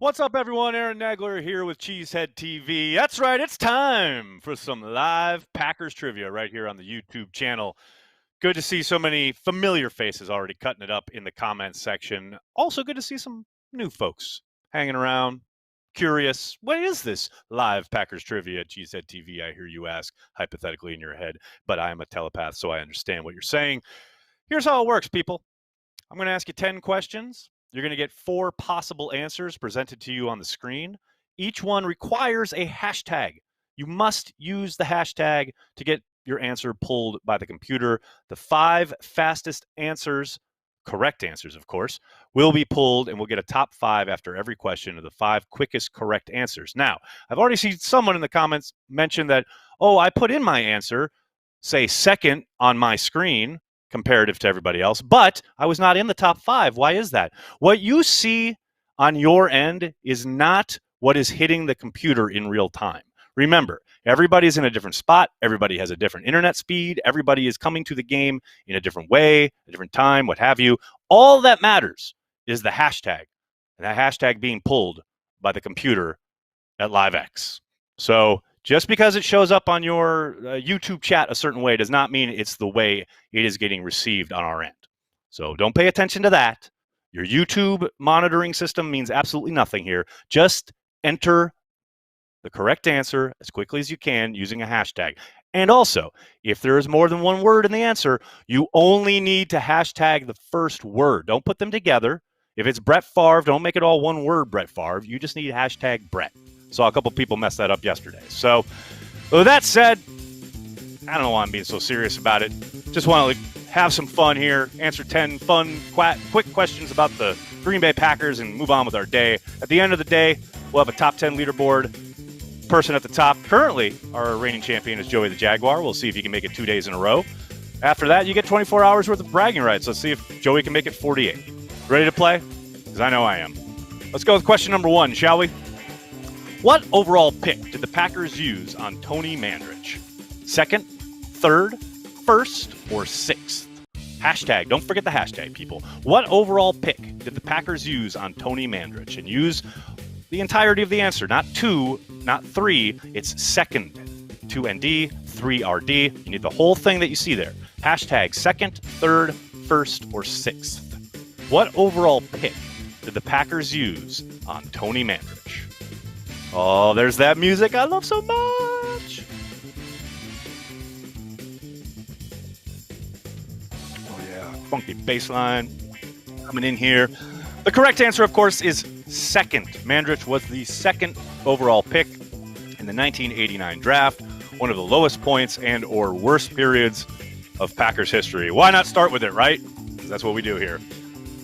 What's up, everyone? Aaron Nagler here with CheeseheadTV. That's right, it's time for some live Packers trivia right here on the YouTube channel. Good to see so many familiar faces already cutting it up in the comments section. Also good to see some new folks hanging around, curious. What is this live Packers trivia at CheeseheadTV? I hear you ask, hypothetically in your head, but I am a telepath, so I understand what you're saying. Here's how it works, people. I'm going to ask you 10 questions. You're going to get 4 possible answers presented to you on the screen. Each one requires a hashtag. You must use the hashtag to get your answer pulled by the computer. The 5 fastest answers, correct answers, of course, will be pulled, and we'll get a top 5 after every question of the 5 quickest correct answers. Now, I've already seen someone in the comments mention that, oh, I put in my answer, say second on my screen, comparative to everybody else, but I was not in the top 5. Why is that? What you see on your end is not what is hitting the computer in real time. Remember, everybody's in a different spot. Everybody has a different internet speed. Everybody is coming to the game in a different way, a different time, what have you. All that matters is the hashtag, and that hashtag being pulled by the computer at LiveX. So just because it shows up on your YouTube chat a certain way does not mean it's the way it is getting received on our end. So don't pay attention to that. Your YouTube monitoring system means absolutely nothing here. Just enter the correct answer as quickly as you can using a hashtag. And also, if there is more than one word in the answer, you only need to hashtag the first word. Don't put them together. If it's Brett Favre, don't make it all one word, Brett Favre. You just need hashtag Brett. Saw a couple people mess that up yesterday. So with that said, I don't know why I'm being so serious about it. Just want to have some fun here, answer 10 fun, quick questions about the Green Bay Packers and move on with our day. At the end of the day, we'll have a top 10 leaderboard. Person at the top, currently our reigning champion is Joey the Jaguar. We'll see if he can make it 2 days in a row. After that, you get 24 hours worth of bragging rights. Let's see if Joey can make it 48. Ready to play? Because I know I am. Let's go with question number 1, shall we? What overall pick did the Packers use on Tony Mandrich? Second, third, first, or sixth? Hashtag, don't forget the hashtag, people. What overall pick did the Packers use on Tony Mandrich? And use the entirety of the answer, not 2, not 3. It's second, 2ND, 3RD. You need the whole thing that you see there. Hashtag second, third, first, or sixth. What overall pick did the Packers use on Tony Mandrich? Oh, there's that music I love so much. Oh, yeah. Funky bass line coming in here. The correct answer, of course, is second. Mandrich was the second overall pick in the 1989 draft, one of the lowest points and or worst periods of Packers history. Why not start with it, right? Because that's what we do here.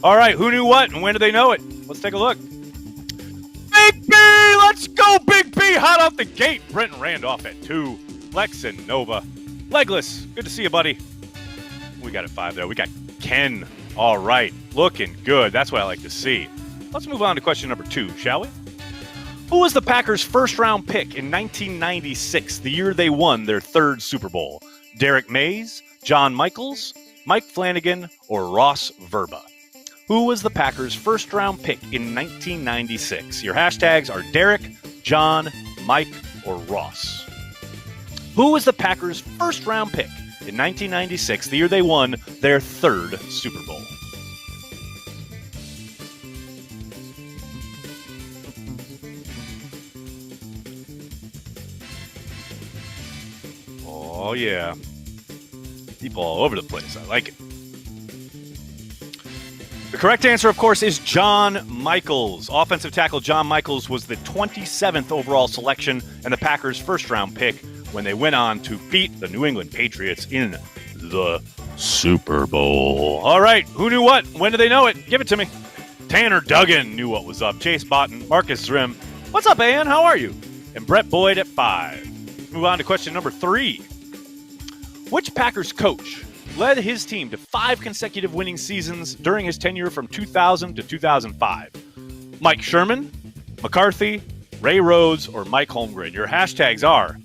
All right, who knew what and when did they know it? Let's take a look. Big B! Let's go, Big B! Hot off the gate. Brenton Randolph at 2. Lex and Nova. Legless, good to see you, buddy. We got at 5, though. We got Ken. All right, looking good. That's what I like to see. Let's move on to question number 2, shall we? Who was the Packers' first-round pick in 1996, the year they won their 3rd Super Bowl? Derek Mays, John Michaels, Mike Flanagan, or Ross Verba? Who was the Packers' first-round pick in 1996? Your hashtags are Derek, John, Mike, or Ross. Who was the Packers' first-round pick in 1996, the year they won their 3rd Super Bowl? Oh, yeah. People all over the place. I like it. The correct answer, of course, is John Michaels. Offensive tackle John Michaels was the 27th overall selection and the Packers' first-round pick when they went on to beat the New England Patriots in the Super Bowl. All right, who knew what? When did they know it? Give it to me. Tanner Duggan knew what was up. Chase Botton, Marcus Zrim. What's up, Ann? How are you? And Brett Boyd at 5. Move on to question number 3. Which Packers coach led his team to 5 consecutive winning seasons during his tenure from 2000 to 2005? Mike Sherman, McCarthy, Ray Rhodes, or Mike Holmgren? Your hashtags are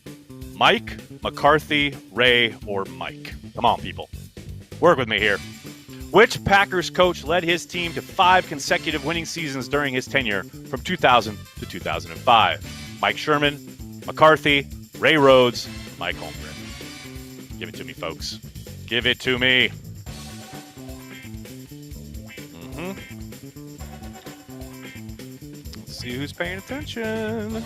Mike, McCarthy, Ray, or Mike? Come on, people. Work with me here. Which Packers coach led his team to 5 consecutive winning seasons during his tenure from 2000 to 2005? Mike Sherman, McCarthy, Ray Rhodes, Mike Holmgren. Give it to me, folks. Give it to me. Let's see who's paying attention.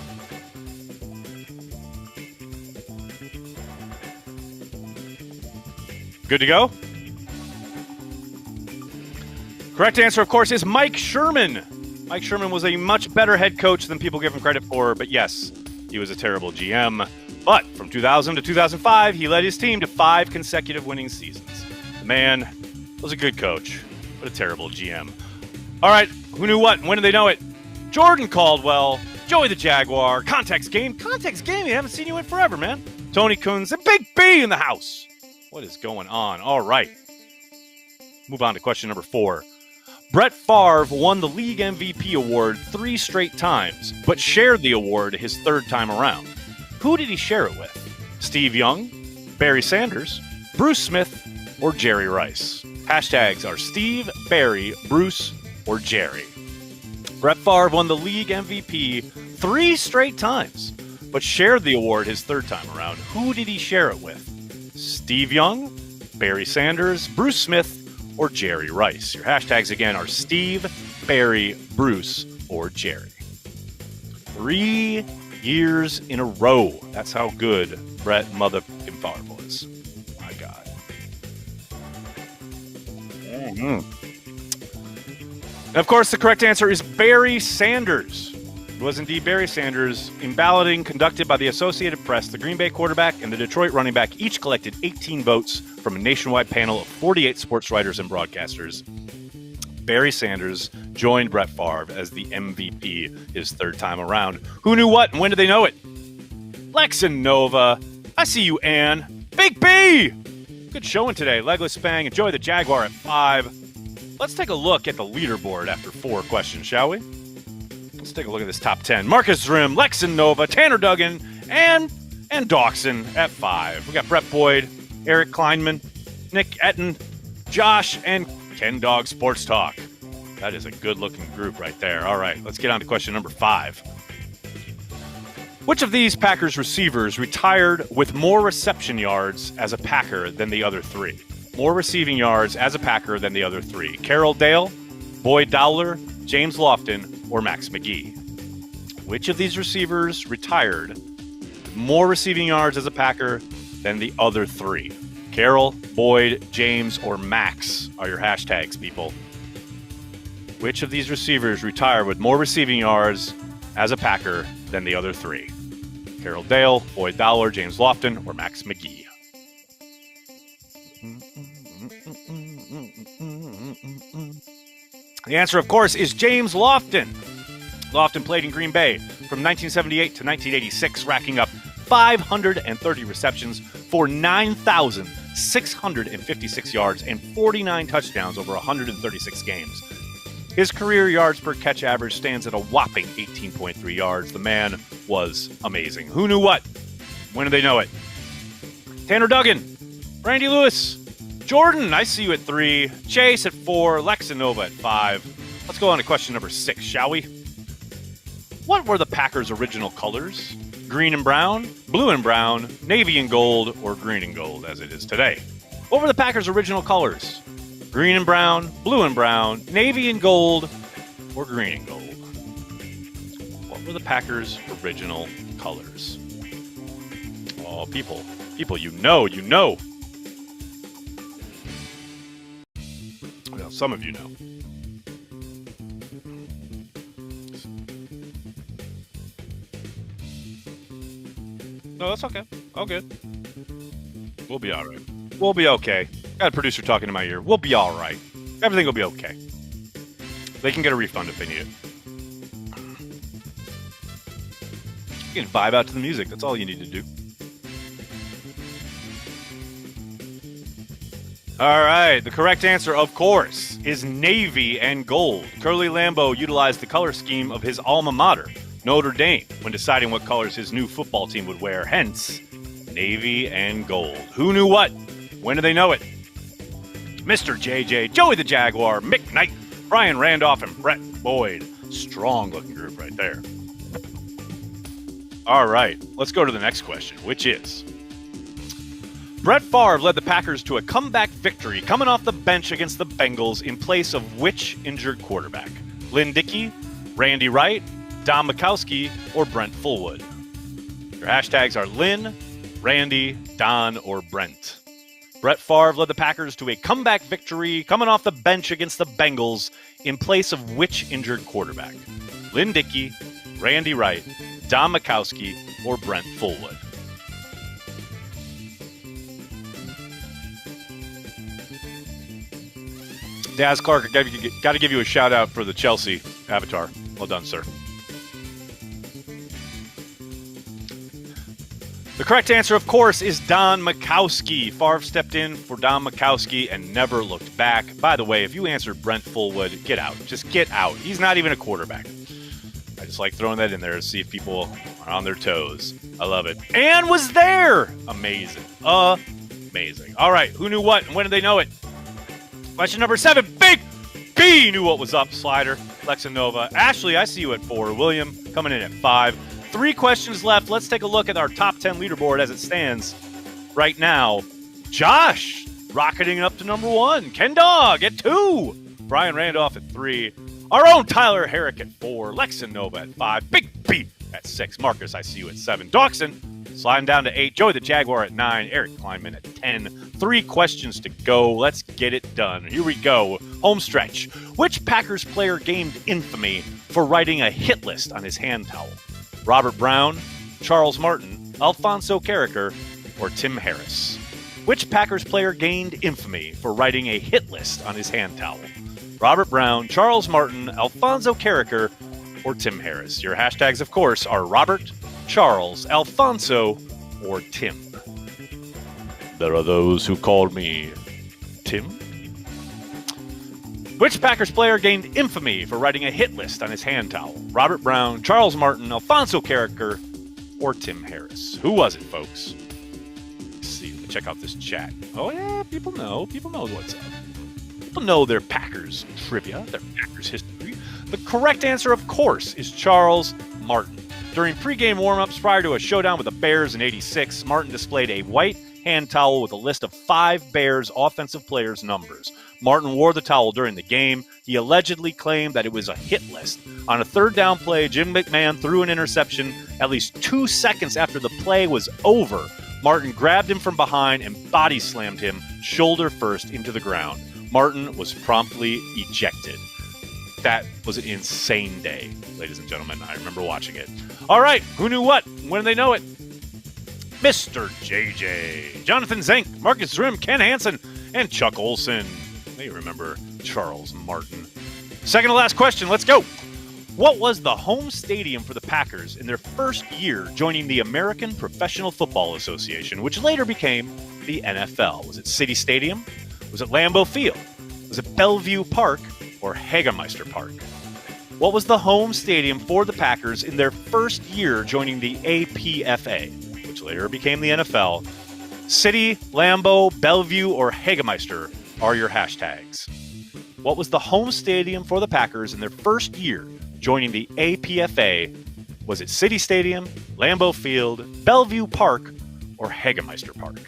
Good to go? Correct answer, of course, is Mike Sherman. Mike Sherman was a much better head coach than people give him credit for, but yes, he was a terrible GM. But from 2000 to 2005, he led his team to 5 consecutive winning seasons. The man was a good coach, but a terrible GM. All right, who knew what? When did they know it? Jordan Caldwell, Joey the Jaguar, Context Game. Context Game, you haven't seen you in forever, man. Tony Coons, and Big B in the house. What is going on? All right. Move on to question number 4. Brett Favre won the league MVP award 3 straight times, but shared the award his 3rd time around. Who did he share it with? Steve Young, Barry Sanders, Bruce Smith, or Jerry Rice? Hashtags are Steve, Barry, Bruce, or Jerry. Brett Favre won the league MVP 3 straight times, but shared the award his 3rd time around. Who did he share it with? Steve Young, Barry Sanders, Bruce Smith, or Jerry Rice? Your hashtags again are Steve, Barry, Bruce, or Jerry. 3 years in a row. That's how good Brett motherfucking Favre was. My God. And of course, the correct answer is Barry Sanders. It was indeed Barry Sanders. In balloting conducted by the Associated Press, the Green Bay quarterback and the Detroit running back each collected 18 votes from a nationwide panel of 48 sports writers and broadcasters. Barry Sanders joined Brett Favre as the MVP his 3rd time around. Who knew what and when did they know it? Lex and Nova. I see you, Ann. Big B! Good showing today. Legless Spang and Joey the Jaguar at 5. Let's take a look at the leaderboard after 4 questions, shall we? Let's take a look at this top 10. Marcus Grimm, Lex and Nova, Tanner Duggan, and Dawson at 5. We got Brett Boyd, Eric Kleinman, Nick Etten, Josh, and Ken Dog Sports Talk. That is a good-looking group right there. All right, let's get on to question number 5. Which of these Packers receivers retired with more reception yards as a Packer than the other 3? More receiving yards as a Packer than the other 3. Carroll Dale, Boyd Dowler, James Lofton, or Max McGee? Which of these receivers retired with more receiving yards as a Packer than the other 3? Carroll, Boyd, James, or Max are your hashtags, people. Which of these receivers retired with more receiving yards as a Packer than the other 3? Carroll Dale, Boyd Dowler, James Lofton, or Max McGee? The answer, of course, is James Lofton. Lofton played in Green Bay from 1978 to 1986, racking up 530 receptions for 9,656 yards and 49 touchdowns over 136 games. His career yards per catch average stands at a whopping 18.3 yards. The man was amazing. Who knew what? When did they know it? Tanner Duggan, Randy Lewis, Jordan, I see you at 3, Chase at 4, Lex and Nova at 5. Let's go on to question number 6, shall we? What were the Packers' original colors? Green and brown, blue and brown, navy and gold, or green and gold as it is today? What were the Packers' original colors? Green and brown, blue and brown, navy and gold, or green and gold? What were the Packers' original colors? Oh, people, you know. Well, some of you know. No, that's okay. All good. We'll be all right. We'll be okay. Got a producer talking in my ear. We'll be all right. Everything will be okay. They can get a refund if they need it. You can vibe out to the music. That's all you need to do. All right. The correct answer, of course, is navy and gold. Curly Lambeau utilized the color scheme of his alma mater, Notre Dame, when deciding what colors his new football team would wear. Hence, navy and gold. Who knew what? When do they know it? Mr. JJ, Joey the Jaguar, Mick Knight, Brian Randolph, and Brett Boyd. Strong-looking group right there. All right, let's go to the next question, which is, Brett Favre led the Packers to a comeback victory coming off the bench against the Bengals in place of which injured quarterback? Lynn Dickey, Randy Wright, Don Mikowski, or Brent Fullwood? Your hashtags are Lynn, Randy, Don, or Brent. Brett Favre led the Packers to a comeback victory coming off the bench against the Bengals in place of which injured quarterback? Lynn Dickey, Randy Wright, Don Mikowski, or Brent Fullwood? Daz Clark, got to give you a shout out for the Chelsea avatar. Well done, sir. The correct answer, of course, is Don Mikowski. Favre stepped in for Don Mikowski and never looked back. By the way, if you answered Brent Fullwood, get out. Just get out. He's not even a quarterback. I just like throwing that in there to see if people are on their toes. I love it. And was there. Amazing. Amazing. All right, who knew what and when did they know it? Question number 7, Big B knew what was up, Slider, Lexanova. Ashley, I see you at 4. William coming in at 5. 3 questions left. Let's take a look at our top 10 leaderboard as it stands right now. Josh rocketing up to number 1. Ken Dog at 2. Brian Randolph at 3. Our own Tyler Herrick at 4. Lexanova at 5. Big B at 6. Marcus, I see you at 7. Dawson sliding down to 8. Joey the Jaguar at 9. Eric Kleinman at 10. 3 questions to go. Let's get it done. Here we go. Home stretch. Which Packers player gained infamy for writing a hit list on his hand towel? Robert Brown, Charles Martin, Alfonso Carricker, or Tim Harris? Which Packers player gained infamy for writing a hit list on his hand towel? Robert Brown, Charles Martin, Alfonso Carricker, or Tim Harris? Your hashtags, of course, are Robert, Charles, Alfonso, or Tim. There are those who call me Tim. Which Packers player gained infamy for writing a hit list on his hand towel? Robert Brown, Charles Martin, Alfonso Carricker, or Tim Harris? Who was it, folks? Let's see. Let me check out this chat. Oh, yeah, people know. People know what's up. People know their Packers trivia, their Packers history. The correct answer, of course, is Charles Martin. During pregame warmups prior to a showdown with the Bears in '86, Martin displayed a white hand towel with a list of 5 Bears offensive players' numbers. Martin wore the towel during the game. He allegedly claimed that it was a hit list. On a 3rd down play, Jim McMahon threw an interception at least 2 seconds after the play was over. Martin grabbed him from behind and body slammed him shoulder first into the ground. Martin was promptly ejected. That was an insane day, ladies and gentlemen. I remember watching it. All right, who knew what? When did they know it? Mr. JJ, Jonathan Zink, Marcus Grimm, Ken Hansen, and Chuck Olson. May you remember Charles Martin. Second to last question, let's go. What was the home stadium for the Packers in their first year joining the American Professional Football Association, which later became the NFL? Was it City Stadium? Was it Lambeau Field? Was it Bellevue Park or Hagemeister Park? What was the home stadium for the Packers in their first year joining the APFA, which later became the NFL? City, Lambeau, Bellevue, or Hagemeister are your hashtags. What was the home stadium for the Packers in their first year joining the APFA? Was it City Stadium, Lambeau Field, Bellevue Park, or Hagemeister Park?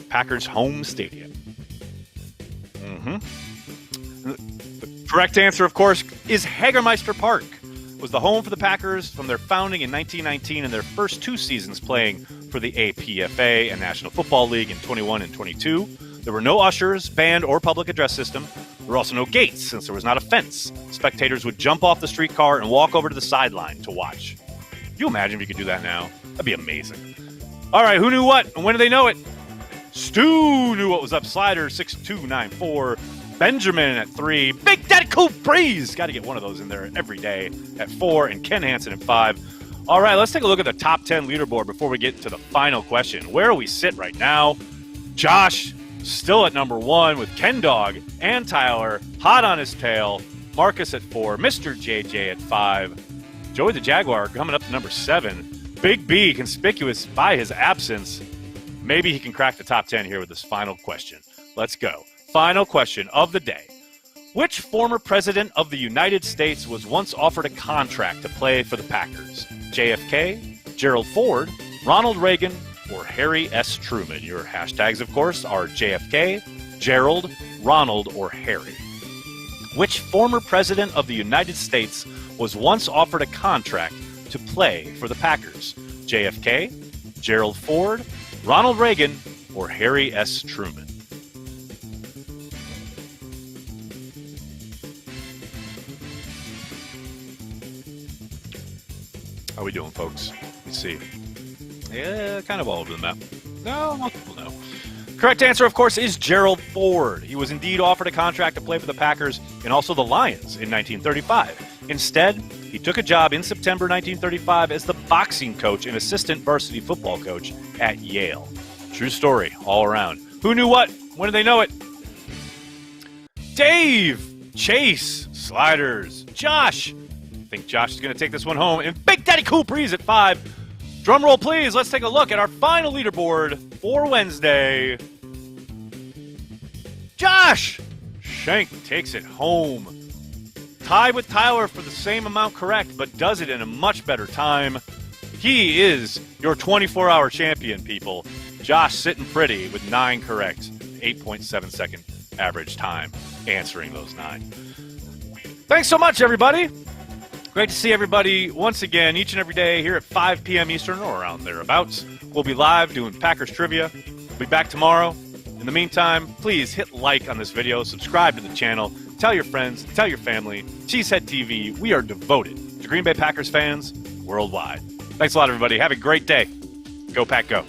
Packers home stadium. The correct answer, of course, is Hagemeister Park. It was the home for the Packers from their founding in 1919 and their first 2 seasons playing for the APFA and National Football League in 21 and 22. There were no ushers, band, or public address system. There were also no gates since there was not a fence. Spectators would jump off the streetcar and walk over to the sideline to watch. Can you imagine if you could do that now? That'd be amazing. All right, who knew what and when did they know it? Stu knew what was up. Slider 6294. Benjamin at 3. Big Daddy Cool Breeze. Got to get one of those in there every day at 4. And Ken Hansen at 5. All right, let's take a look at the top 10 leaderboard before we get to the final question. Where do we sit right now? Josh still at number 1 with Ken Dog and Tyler hot on his tail. Marcus at 4. Mr. JJ at 5. Joey the Jaguar coming up to number 7. Big B, conspicuous by his absence. Maybe he can crack the top 10 here with this final question. Let's go. Final question of the day. Which former president of the United States was once offered a contract to play for the Packers? JFK, Gerald Ford, Ronald Reagan, or Harry S. Truman? Your hashtags, of course, are JFK, Gerald, Ronald, or Harry. Which former president of the United States was once offered a contract to play for the Packers? JFK, Gerald Ford, Ronald Reagan, or Harry S. Truman? How we doing, folks? Let's see. Yeah, kind of all over the map. No, most people know. Correct answer, of course, is Gerald Ford. He was indeed offered a contract to play for the Packers and also the Lions in 1935. Instead, he took a job in September 1935 as the boxing coach and assistant varsity football coach at Yale. True story all around. Who knew what? When did they know it? Dave, Chase, Sliders, Josh. I think Josh is going to take this one home. And Big Daddy Cool Breeze at 5. Drum roll, please. Let's take a look at our final leaderboard for Wednesday. Josh Shank takes it home. Tied with Tyler for the same amount correct, but does it in a much better time. He is your 24-hour champion, people. Josh sitting pretty with 9 correct, 8.7 second average time answering those 9. Thanks so much, everybody. Great to see everybody once again each and every day here at 5 p.m. Eastern or around thereabouts. We'll be live doing Packers trivia. We'll be back tomorrow. In the meantime, please hit like on this video, subscribe to the channel, tell your friends, tell your family. CheeseheadTV, we are devoted to Green Bay Packers fans worldwide. Thanks a lot, everybody. Have a great day. Go Pack, go.